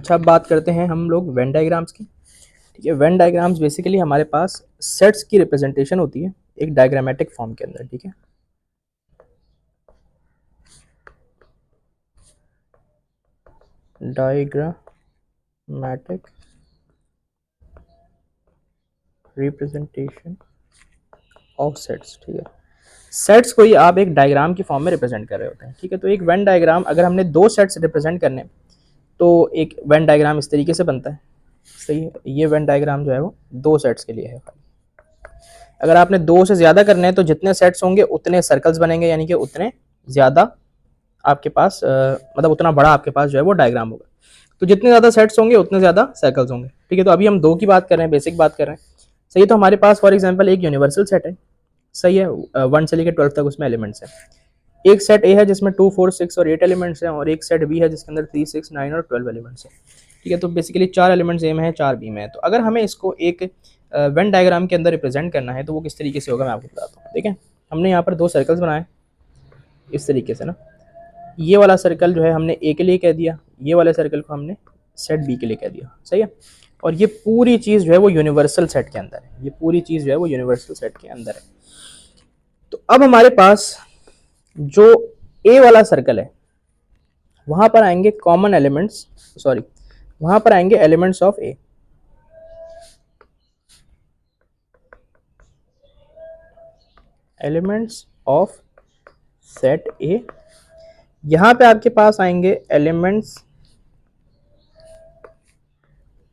अच्छा, अब बात करते हैं हम लोग वेन डायग्राम्स की। ठीक है, वेन डायग्राम्स बेसिकली हमारे पास सेट्स की रिप्रेजेंटेशन होती है एक डायग्रामेटिक फॉर्म के अंदर। ठीक है, डायग्रामेटिक रिप्रेजेंटेशन ऑफ सेट्स। ठीक है, सेट्स को ही आप एक डायग्राम की फॉर्म में रिप्रेजेंट कर रहे होते हैं। ठीक है, तो एक वेन डायग्राम अगर हमने दो सेट्स रिप्रेजेंट करने तो एक वेन डायग्राम इस तरीके से बनता है। सही है, ये वेन डायग्राम जो है वो दो सेट्स के लिए है। अगर आपने दो से ज्यादा करने हैं तो जितने सेट्स होंगे उतने सर्कल्स बनेंगे, यानी कि उतने ज्यादा आपके पास मतलब उतना बड़ा आपके पास जो है वो डायग्राम होगा। तो जितने ज्यादा सेट्स होंगे उतने ज्यादा सर्कल्स होंगे। ठीक है, तो अभी हम दो की बात कर रहे हैं, बेसिक बात कर रहे हैं। सही, तो हमारे पास फॉर एग्जाम्पल एक यूनिवर्सल सेट है। सही है, 1 से लेकर 12 तक उसमें एलिमेंट्स हैं। एक सेट ए है जिसमें 2, 4, 6 और 8 एलिमेंट्स हैं, और एक सेट बी है जिसके अंदर 3, 6, 9 और 12 एलिमेंट्स हैं। ठीक है, तो बेसिकली 4 एलिमेंट्स ए में है, 4 बी में है। तो अगर हमें इसको एक वेन डायग्राम के अंदर रिप्रेजेंट करना है तो वो किस तरीके से होगा मैं आपको बताता हूँ। ठीक है, हमने यहाँ पर दो सर्कल्स बनाए इस तरीके से ना। ये वाला सर्कल जो है हमने ए के लिए कह दिया, ये वाले सर्कल को हमने सेट बी के लिए कह दिया। सही है, और ये पूरी चीज़ जो है वो यूनिवर्सल सेट के अंदर है। ये पूरी चीज़ जो है वो यूनिवर्सल सेट के अंदर है। तो अब हमारे पास जो ए वाला सर्कल है वहां पर आएंगे कॉमन एलिमेंट्स, सॉरी वहां पर आएंगे elements of A. Elements of set ए, यहां पे आपके पास आएंगे एलिमेंट्स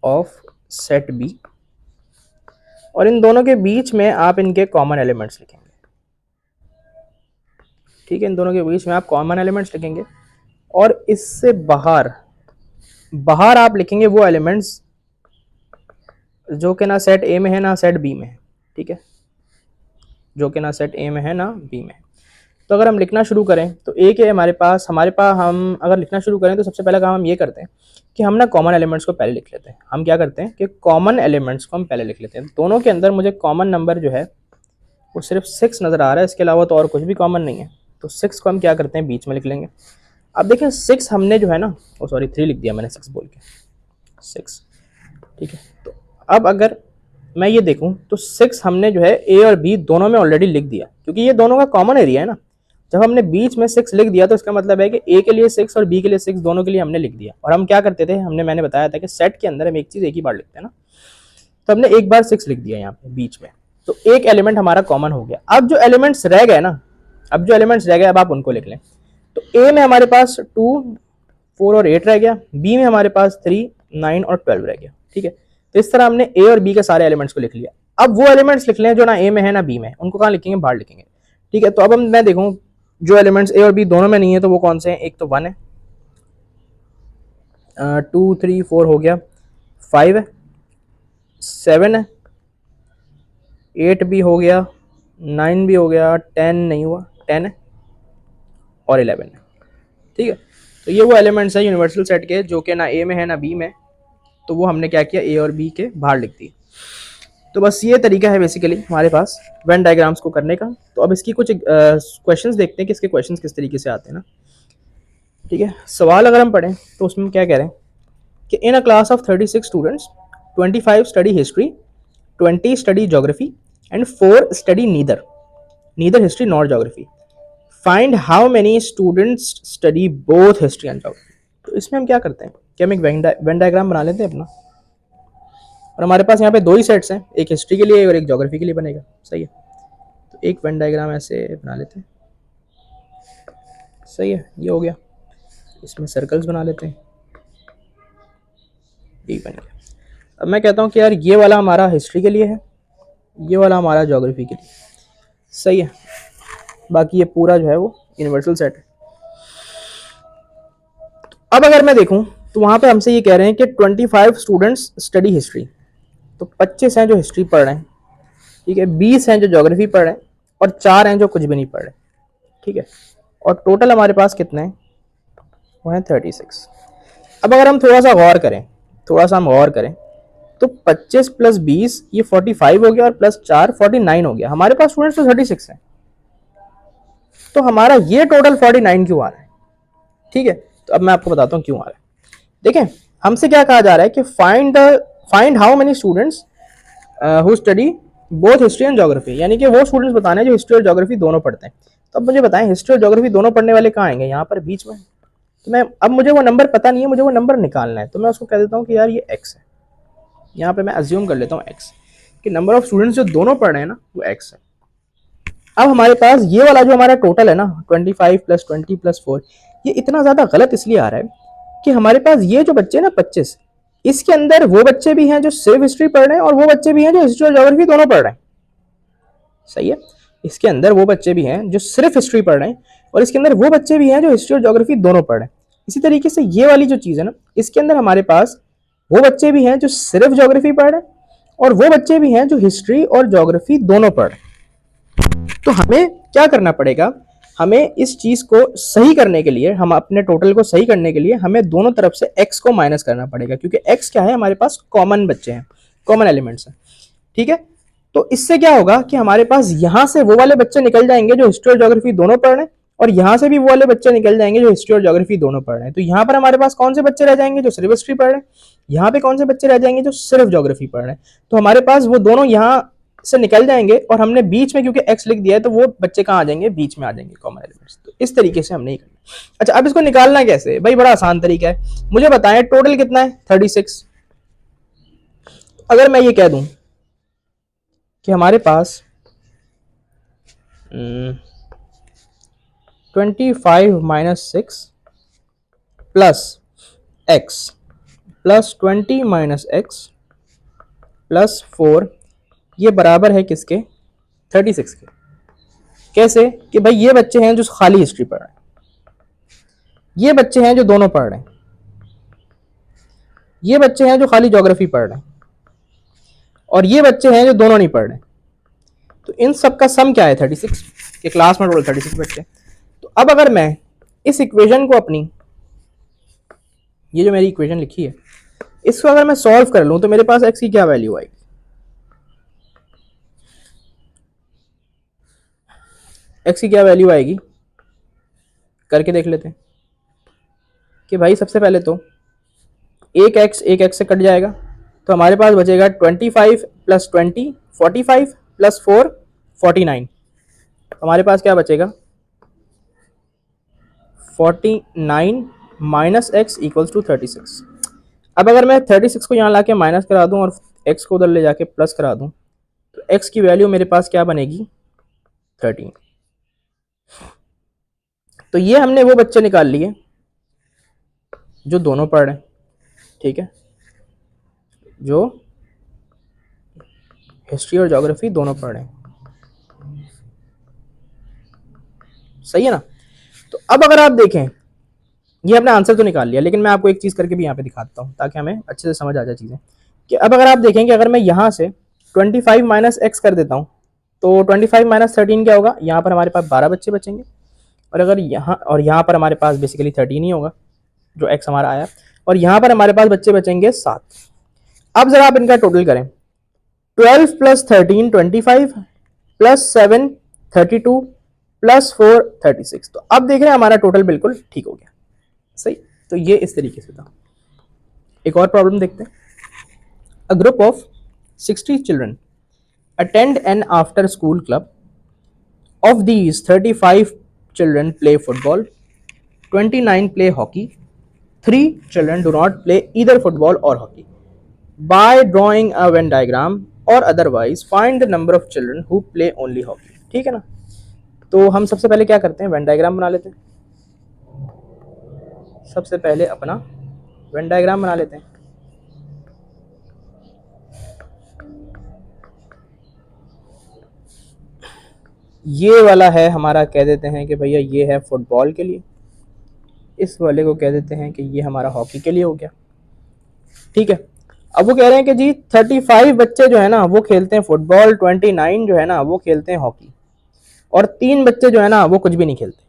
ऑफ सेट बी, और इन दोनों के बीच में आप इनके कॉमन एलिमेंट्स लिखेंगे। ठीक है, इन दोनों के बीच में आप कॉमन एलिमेंट्स लिखेंगे, और इससे बाहर बाहर आप लिखेंगे वो एलिमेंट्स जो कि ना सेट ए में है ना सेट बी में है। ठीक है, जो कि ना सेट ए में है ना बी में है। तो अगर हम लिखना शुरू करें तो ए के हमारे पास हम अगर लिखना शुरू करें तो सबसे पहला काम हम ये करते हैं कि हम ना कॉमन एलिमेंट्स को पहले लिख लेते हैं। हम क्या करते हैं कि कॉमन एलिमेंट्स को हम पहले लिख लेते हैं। दोनों के अंदर मुझे कॉमन नंबर जो है वो सिर्फ 6 नज़र आ रहा है, इसके अलावा तो और कुछ भी कॉमन नहीं है। तो 6 को हम क्या करते हैं, बीच में लिख लेंगे। अब देखें 6 हमने जो है ना, ओ सॉरी 3 लिख दिया मैंने 6 बोल के, 6। ठीक है, तो अब अगर मैं ये देखूं तो 6 हमने जो है ए और बी दोनों में ऑलरेडी लिख दिया, क्योंकि ये दोनों का कॉमन एरिया है ना। जब हमने बीच में 6 लिख दिया तो इसका मतलब है कि ए के लिए 6 और बी के लिए 6 दोनों के लिए हमने लिख दिया। और हम क्या करते थे, मैंने बताया था कि सेट के अंदर हम एक चीज एक ही बार लिखते हैं ना। तो हमने एक बार 6 लिख दिया यहाँ पे बीच में, तो एक एलिमेंट हमारा कॉमन हो गया। अब जो एलिमेंट्स रह गए ना, अब आप उनको लिख लें। तो ए में हमारे पास 2, 4 और 8 रह गया, बी में हमारे पास 3, 9 और 12 रह गया। ठीक है, तो इस तरह हमने ए और बी के सारे एलिमेंट्स को लिख लिया। अब वो एलिमेंट्स लिख लें जो ना ए में है ना बी में, उनको कहाँ लिखेंगे, बाहर लिखेंगे। ठीक है, तो अब मैं देखूं जो एलिमेंट्स ए और बी दोनों में नहीं है तो वो कौन से हैं। एक तो 1 है, 2, 3, 4 हो गया, 5 है, 7 है, 8 भी हो गया, 9 भी हो गया, 10 नहीं हुआ, 10 है और 11 है। ठीक है, तो ये वो एलिमेंट्स है यूनिवर्सल सेट के जो कि ना ए में है ना बी में, तो वो हमने क्या किया, ए और बी के बाहर लिख दी। तो बस ये तरीका है बेसिकली हमारे पास वेन डायग्राम्स को करने का। तो अब इसकी कुछ क्वेश्चंस देखते हैं कि इसके क्वेश्चंस किस तरीके से आते हैं ना। ठीक है, सवाल अगर हम पढ़ें तो उसमें क्या कह रहे हैं कि in a class of 36 students 25 study history, 20 study geography and 4 study neither history nor geography. Find how many students study both history and geography. तो इसमें हम क्या करते हैं कि हम एक वेन डायग्राम बना लेते हैं अपना, और हमारे पास यहाँ पे दो ही सेट्स हैं, एक हिस्ट्री के लिए और एक ज्योग्राफी के लिए बनेगा। सही है, तो एक वेन डायग्राम ऐसे बना लेते हैं। सही है, ये हो गया, इसमें सर्कल्स बना लेते हैं, ये बन गया। अब मैं कहता हूँ कि यार ये वाला हमारा हिस्ट्री के लिए है, ये वाला हमारा ज्योग्राफी के लिए। सही है, बाकी ये पूरा जो है वो यूनिवर्सल सेट है। अब अगर मैं देखूं तो वहां पे हमसे ये कह रहे हैं कि 25 स्टूडेंट्स स्टडी हिस्ट्री, तो 25 हैं जो हिस्ट्री पढ़ रहे हैं। ठीक है, 20 हैं जो ज्योग्राफी पढ़ रहे हैं, और 4 हैं जो कुछ भी नहीं पढ़ रहे। ठीक है, और टोटल हमारे पास कितने हैं, वो हैं 36। अब अगर हम थोड़ा सा गौर करें तो 25 प्लस 20 ये 45 हो गया, और प्लस 4 49 हो गया। हमारे पास स्टूडेंट्स तो 36 हैं, तो हमारा ये टोटल 49 क्यों आ रहा है। ठीक है, तो अब मैं आपको बताता हूँ क्यों आ रहा है। देखें हमसे क्या कहा जा रहा है कि find how many students who study both history and geography, यानी कि वो स्टूडेंट्स बताने जो हिस्ट्री और ज्योग्राफी दोनों पढ़ते हैं। तो अब मुझे बताएं हिस्ट्री और ज्योग्राफी दोनों पढ़ने वाले कहाँ आएंगे, यहाँ पर बीच में। तो मैं अब मुझे वो नंबर पता नहीं है, मुझे वो नंबर निकालना है, तो मैं उसको कह देता हूँ कि यार ये x है। यहाँ पे मैं अज्यूम कर लेता हूँ x कि नंबर ऑफ स्टूडेंट्स जो दोनों पढ़ रहे हैं ना वो x है। अब हमारे पास ये वाला जो हमारा टोटल है ना 25 + 20 + 4, ये इतना ज़्यादा गलत इसलिए आ रहा है कि हमारे पास ये जो बच्चे ना 25, इसके अंदर वो बच्चे भी हैं जो सिर्फ हिस्ट्री पढ़ रहे हैं और वो बच्चे भी हैं जो हिस्ट्री और ज्योग्राफी दोनों पढ़ रहे हैं। सही है, इसके अंदर वो बच्चे भी हैं जो सिर्फ हिस्ट्री पढ़ रहे हैं और इसके अंदर वो बच्चे भी हैं जो हिस्ट्री और ज्योग्राफी दोनों पढ़ रहे हैं। इसी तरीके से ये वाली जो चीज़ है ना, इसके अंदर हमारे पास वो बच्चे भी हैं जो सिर्फ ज्योग्राफी पढ़ रहे हैं और वो बच्चे भी हैं जो हिस्ट्री और ज्योग्राफी दोनों पढ़ रहे हैं। तो हमें क्या करना पड़ेगा, हमें इस चीज को सही करने के लिए, हम अपने टोटल को सही करने के लिए हमें दोनों तरफ से x को माइनस करना पड़ेगा, क्योंकि x क्या है, हमारे पास कॉमन बच्चे हैं, कॉमन एलिमेंट्स हैं। ठीक है, तो इससे क्या होगा कि हमारे पास यहां से वो वाले बच्चे निकल जाएंगे जो हिस्ट्री और ज्योग्राफी दोनों पढ़ रहे हैं और यहां से भी वो वाले बच्चे निकल जाएंगे जो हिस्ट्री और ज्योग्राफी दोनों पढ़ रहे हैं। तो यहाँ पर हमारे पास कौन से बच्चे रह जाएंगे जो सिर्फ हिस्ट्री पढ़ रहे हैं, यहाँ पे कौन से बच्चे रह जाएंगे जो सिर्फ ज्योग्राफी पढ़ रहे हैं। तो हमारे पास वो दोनों यहाँ से निकल जाएंगे और हमने बीच में क्योंकि x लिख दिया है तो वो बच्चे कहाँ आ जाएंगे, बीच में आ जाएंगे कॉमन एलिमेंट्स। तो इस तरीके से हमने करना। अच्छा, अब इसको निकालना कैसे भाई, बड़ा आसान तरीका है। मुझे बताएं टोटल कितना है 36। अगर मैं ये कह दूं कि हमारे पास 25 - 6 plus x plus 20 - x plus 4 ये बराबर है किसके, 36 के। कैसे कि भाई ये बच्चे हैं जो खाली हिस्ट्री पढ़ रहे हैं, ये बच्चे हैं जो दोनों पढ़ रहे हैं, ये बच्चे हैं जो खाली ज्योग्राफी पढ़ रहे हैं और ये बच्चे हैं जो दोनों नहीं पढ़ रहे। तो इन सब का सम क्या है 36, कि क्लास में टोटल 36 बच्चे। तो अब अगर मैं इस इक्वेशन को अपनी, ये जो मेरी इक्वेशन लिखी है, इसको अगर मैं सॉल्व कर लूं तो मेरे पास x की क्या वैल्यू आएगी, x की क्या वैल्यू आएगी करके देख लेते हैं। कि भाई सबसे पहले तो एक x से कट जाएगा तो हमारे पास बचेगा 25 + 20 45 + 4 49। हमारे पास क्या बचेगा 49 - x = 36। अब अगर मैं 36 को यहाँ लाके माइनस करा दूं और x को उधर ले जाके प्लस करा दूं तो x की वैल्यू मेरे पास क्या बनेगी 13। तो ये हमने वो बच्चे निकाल लिए जो दोनों पढ़ रहे हैं, ठीक है, जो हिस्ट्री और ज्योग्राफी दोनों पढ़ रहे हैं। सही है ना। तो अब अगर आप देखें, ये अपना आंसर तो निकाल लिया, लेकिन मैं आपको एक चीज़ करके भी यहाँ पे दिखाता हूँ ताकि हमें अच्छे से समझ आ जाए चीज़ें। कि अब अगर आप देखें कि अगर मैं यहाँ से 25 - x कर देता हूँ तो 25 - 13 क्या होगा, यहाँ पर हमारे पास 12 बच्चे बचेंगे और अगर यहाँ पर हमारे पास बेसिकली 13 ही होगा जो x हमारा आया और यहाँ पर हमारे पास बच्चे बचेंगे 7। अब जरा आप इनका टोटल करें, 12 + 13 25 + 7 32 + 4 36। तो अब देख रहे हैं हमारा टोटल बिल्कुल ठीक हो गया। सही, तो ये इस तरीके से था। एक और प्रॉब्लम देखते हैं। A group of 60 children attend an after school club. Of these 35 children play football, 29 play hockey, 3 children do not play either football और hockey. By drawing a Venn diagram और otherwise find the number of children who play only hockey. ठीक है ना। तो हम सबसे पहले क्या करते हैं, वेन डायग्राम बना लेते हैं। सबसे पहले अपना वेन डायग्राम बना लेते हैं। ये वाला है हमारा, कह देते हैं कि भैया ये है फुटबॉल के लिए, इस वाले को कह देते हैं कि ये हमारा हॉकी के लिए हो गया। ठीक है, अब वो कह रहे हैं कि जी 35 बच्चे जो है ना वो खेलते हैं फुटबॉल, 29 जो है ना वो खेलते हैं हॉकी और 3 बच्चे जो है ना वो कुछ भी नहीं खेलते।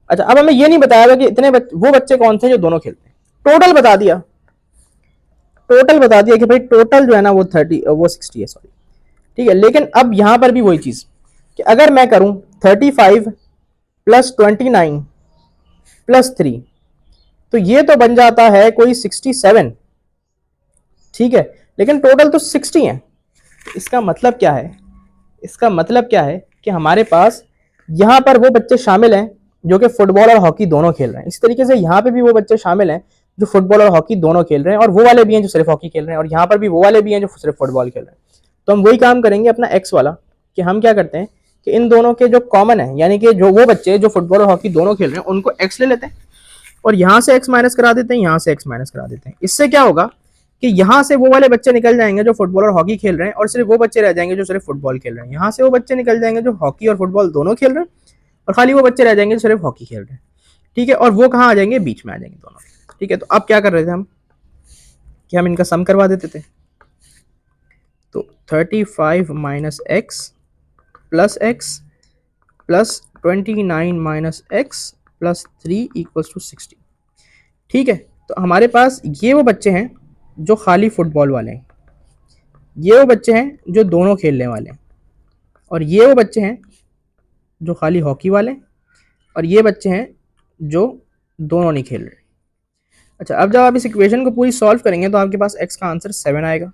अच्छा, अब हमें ये नहीं बताया कि इतने वो बच्चे कौन से जो दोनों खेलते हैं। टोटल बता दिया, टोटल बता दिया कि भाई टोटल जो है ना वो 60 है, सॉरी। ठीक है, लेकिन अब यहां पर भी वही चीज कि अगर मैं करूं 35 + 29 + 3 तो ये तो बन जाता है कोई 67। ठीक है, लेकिन टोटल तो 60 है। इसका मतलब क्या है, इसका मतलब क्या है कि हमारे पास यहाँ पर वो बच्चे शामिल हैं जो कि फुटबॉल और हॉकी दोनों खेल रहे हैं। इस तरीके से यहाँ पे भी वो बच्चे शामिल हैं जो फुटबॉल और हॉकी दोनों खेल रहे हैं, और वो वाले भी हैं जो सिर्फ हॉकी खेल रहे हैं, और यहाँ पर भी वो वाले भी हैं जो सिर्फ फुटबॉल खेल रहे हैं। तो हम वही काम करेंगे अपना एक्स वाला, कि हम क्या करते हैं कि इन दोनों के जो कॉमन है, यानी कि जो वो बच्चे जो फुटबॉल और हॉकी दोनों खेल रहे हैं उनको एक्स ले लेते हैं, और यहाँ से एक्स माइनस करा देते हैं, यहाँ से एक्स माइनस करा देते हैं। इससे क्या होगा कि यहाँ से वो वाले बच्चे निकल जाएंगे जो फुटबॉल और हॉकी खेल रहे हैं, और सिर्फ वो बच्चे रह जाएंगे जो सिर्फ फुटबॉल खेल रहे हैं। यहाँ से वो बच्चे निकल जाएंगे जो हॉकी और फुटबॉल दोनों खेल रहे हैं, और खाली वो बच्चे रह जाएंगे जो सिर्फ हॉकी खेल रहे हैं। ठीक है, और वो कहाँ आ जाएंगे, बीच में आ जाएंगे दोनों। ठीक है, तो अब क्या कर रहे थे हम कि हम इनका सम करवा देते थे। तो 35 minus x plus x plus 29 minus x plus 3 equals to 60। ठीक है, तो हमारे पास ये वो बच्चे हैं जो खाली फुटबॉल वाले हैं, ये वो बच्चे हैं जो दोनों खेलने वाले हैं, और ये वो बच्चे हैं जो खाली हॉकी वाले, और ये बच्चे हैं जो दोनों नहीं खेल रहे। अच्छा, अब जब आप इस इक्वेशन को पूरी सॉल्व करेंगे तो आपके पास x का आंसर 7 आएगा।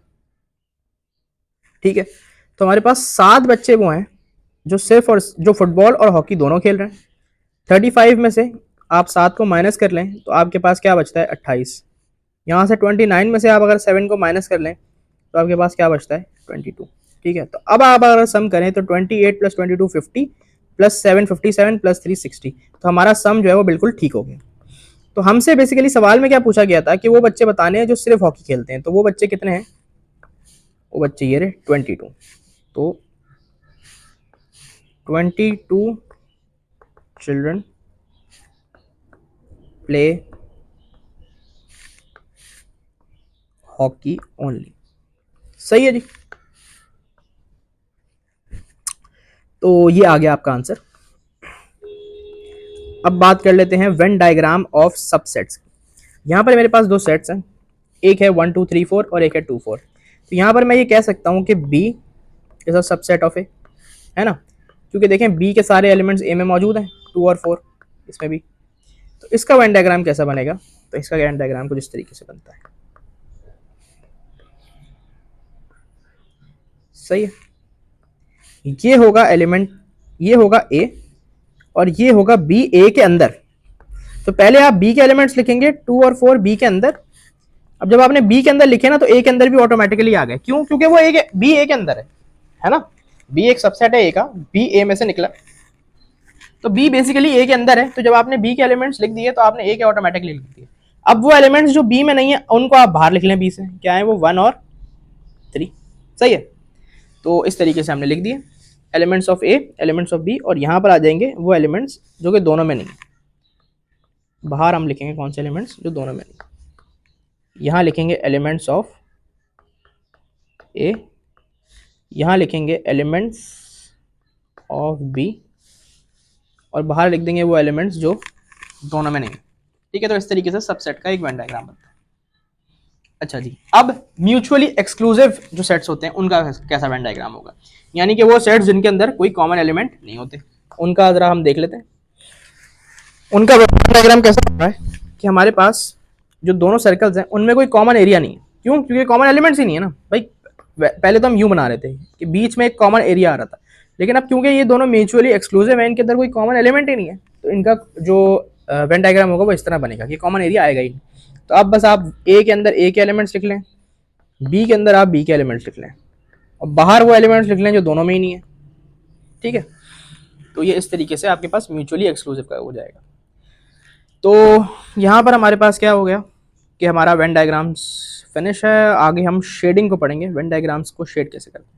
ठीक है, तो हमारे पास 7 बच्चे वो हैं जो सिर्फ और जो फुटबॉल और हॉकी दोनों खेल रहे हैं। 35 में से आप 7 को माइनस कर लें तो आपके पास क्या बचता है, 28। यहाँ से 29 में से आप अगर 7 को माइनस कर लें तो आपके पास क्या बचता है, 22। ठीक है, तो अब आप अगर सम करें तो 28 प्लस 22 50 प्लस 7 57 प्लस 3 60। तो हमारा सम जो है वो बिल्कुल ठीक हो गया। तो हमसे बेसिकली सवाल में क्या पूछा गया था कि वो बच्चे बताने हैं जो सिर्फ हॉकी खेलते हैं। तो वो बच्चे कितने हैं, वो बच्चे ये रहे 22। तो 22 चिल्ड्रन प्ले हॉकी ओनली। सही है जी, तो ये आ गया आपका आंसर। अब बात कर लेते हैं वेन डायग्राम ऑफ सबसेट्स। यहाँ पर मेरे पास दो सेट्स हैं, एक है 1 2 3 4 और एक है 2 4। तो यहाँ पर मैं ये कह सकता हूँ कि B is a subset of A, है ना, क्योंकि देखें B के सारे एलिमेंट्स A में मौजूद हैं, 2 और 4 इसमें भी। तो इसका वेन डायग्राम कैसा बनेगा, तो इसका वेन डायग्राम कुछ इस तरीके से बनता है। सही है, ये होगा एलिमेंट, ये होगा A और ये होगा B A के अंदर। तो पहले आप B के एलिमेंट्स लिखेंगे 2 और 4 B के अंदर। अब जब आपने B के अंदर लिखे ना तो A के अंदर भी ऑटोमेटिकली आ गए, क्यों, क्योंकि वो B A के अंदर है ना, B एक सबसेट है A का, B A में से निकला, तो B बेसिकली A के अंदर है। तो जब आपने B के एलिमेंट्स लिख दिए तो आपने A के ऑटोमेटिकली लिख दिए। अब वो एलिमेंट्स जो B में नहीं है उनको आप बाहर लिख लें B से, क्या है वो 1 और 3। सही है, तो इस तरीके से हमने लिख दिए elements of A, elements of B, और यहाँ पर आ जाएंगे वो एलिमेंट्स जो कि दोनों में नहीं है। बाहर हम लिखेंगे कौन से एलिमेंट्स जो दोनों में नहीं, यहाँ लिखेंगे एलिमेंट्स ऑफ A, यहाँ लिखेंगे एलिमेंट्स ऑफ B, और बाहर लिख देंगे वो एलिमेंट्स जो दोनों में नहीं। ठीक है, तो इस तरीके से सबसेट का एक वेन डायग्राम बनता है। अच्छा जी, अब म्यूचुअली एक्सक्लूसिव जो सेट्स होते हैं उनका कैसा वेन डायग्राम होगा, यानी कि वो सेट्स जिनके अंदर कोई कॉमन एलिमेंट नहीं होते, उनका जरा हम देख लेते हैं। उनका वेन डायग्राम कैसा होता है कि हमारे पास जो दोनों सर्कल्स हैं उनमें कोई कॉमन एरिया नहीं है। क्यों, क्योंकि कॉमन एलिमेंट्स ही नहीं है ना भाई। पहले तो हम यूं बना रहे थे कि बीच में एक कॉमन एरिया आ रहा था, लेकिन अब क्योंकि ये दोनों म्यूचुअली एक्सक्लूसिव है, इनके अंदर कोई कॉमन एलिमेंट ही नहीं है, तो इनका जो वेन डायग्राम होगा वो इस तरह बनेगा कि कॉमन एरिया आएगा ही। तो अब बस आप A के अंदर A के एलिमेंट्स लिख लें, B के अंदर आप B के एलिमेंट्स लिख लें, और बाहर वो एलिमेंट्स लिख लें जो दोनों में ही नहीं है। ठीक है, तो ये इस तरीके से आपके पास म्यूचुअली एक्सक्लूसिव का हो जाएगा। तो यहाँ पर हमारे पास क्या हो गया कि हमारा वेन डायग्राम्स फिनिश है। आगे हम शेडिंग को पढ़ेंगे, वेन डायग्राम्स को शेड कैसे करते हैं।